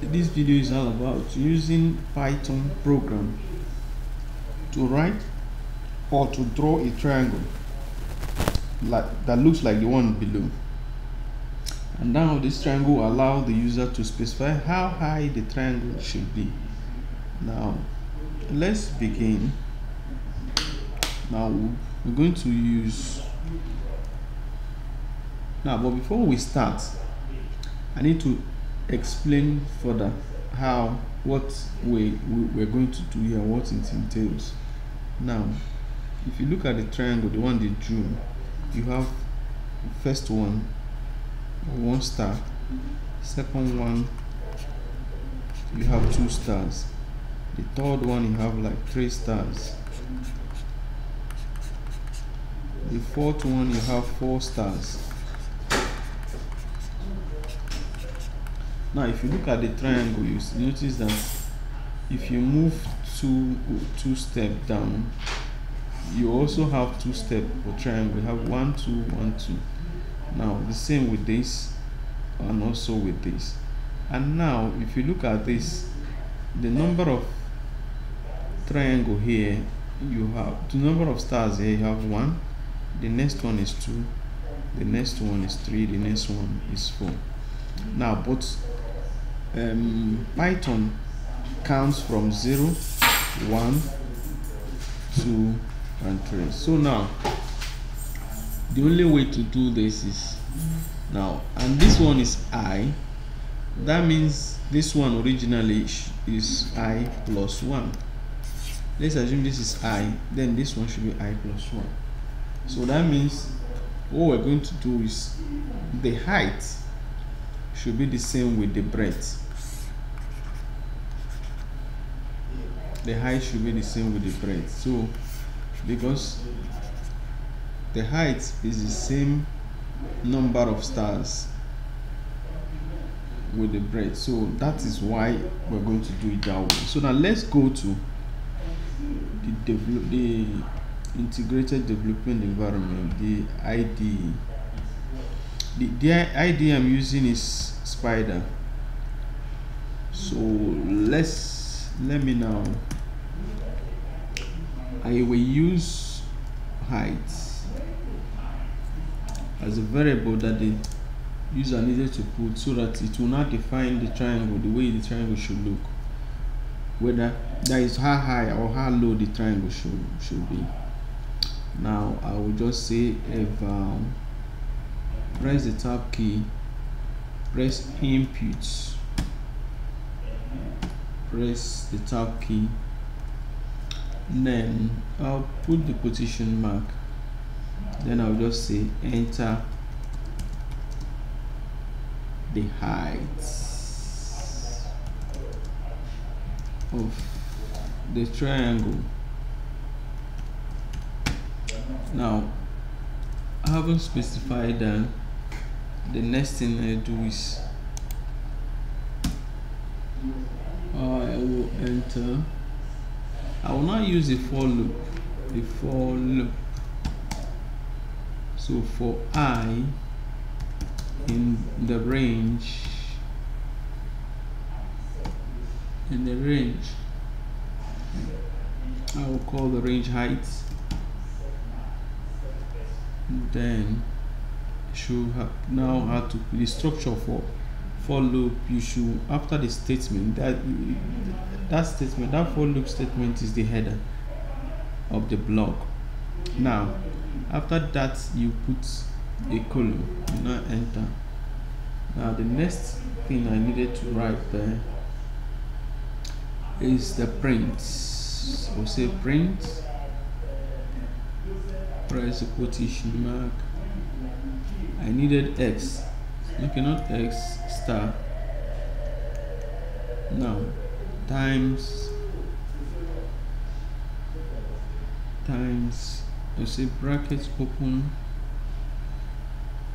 This video is all about using Python program to write or to draw a triangle that looks like the one below. And now this triangle will allow the user to specify how high the triangle should be. Now let's begin. Now we're going to use but before we start, I need to explain further what we're going to do here, what it entails. Now if you look at the triangle, the one they drew, you have first one star, second one you have 2 stars, the third one you have like 3 stars, the fourth one you have 4 stars. Now if you look at the triangle, you notice that if you move two steps down, you also have 2 steps for triangle. You have 1 2 1 2. Now the same with this and also with this. And now if you look at this, the number of triangle here, you have the number of stars here, you have 1, the next one is 2, the next one is 3, the next one is 4. Now but Python counts from 0 1 2 and 3. So now the only way to do this is now, and this one is I, that means this one originally is I plus 1. Let's assume this is I, then this one should be I plus 1. So that means what we're going to do is the height should be the same with the breadth. The height should be the same with the breadth. So because the height is the same number of stars with the breadth, so that is why we're going to do it that way. So now let's go to the integrated development environment, the IDE. The IDE I'm using is Spider. So let me now, I will use height as a variable that the user needed to put so that it will not define the triangle the way the triangle should look, whether that is how high or how low the triangle should be. Now I will just say eval, press the tab key, press input, press the tab key, then I'll put the quotation mark, then I'll just say enter the height of the triangle. Now I haven't specified that. The next thing I do is I will enter. I will not use a for loop. So for I in the range, I will call the range height. Then should have now how to the structure for loop. You should, after the statement, that for loop statement is the header of the block. Now after that you put a colon, you now enter. Now the next thing I needed to write there is the print. We'll say print, press the quotation mark. I needed X, okay, not X, star. Now times, you say brackets open,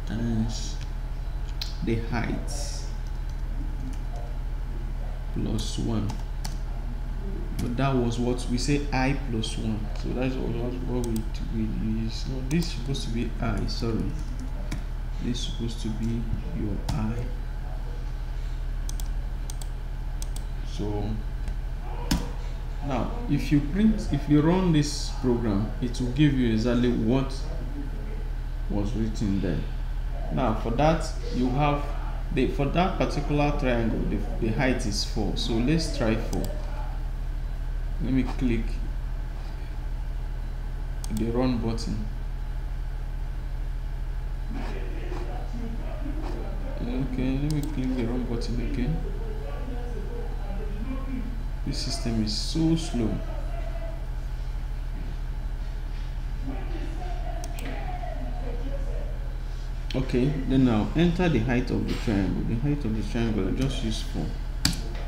times the height plus 1. But that was what we say, I plus 1. So that's what we use. No, this is supposed to be I, sorry. This is supposed to be your I. So now if you run this program, it will give you exactly what was written there. Now for that, you have for that particular triangle, the height is 4. So let's try 4. Let me click the run button. Okay, let me click the run button again. This system is so slow. Okay, then now enter the height of the triangle. The height of the triangle, I just use 4.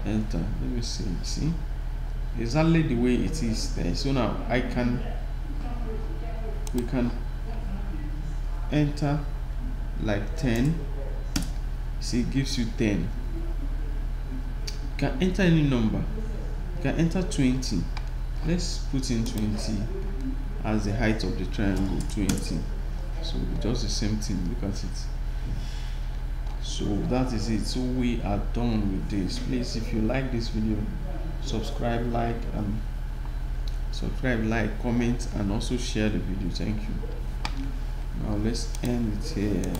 Enter. Let me see exactly the way it is there. So now we can enter like 10. See, it gives you 10. You can enter any number. You can enter 20. Let's put in 20 as the height of the triangle. 20. So just the same thing. Look at it. So that is it. So we are done with this. Please, if you like this video, subscribe, like, comment, and also share the video. Thank you. Now let's end it here.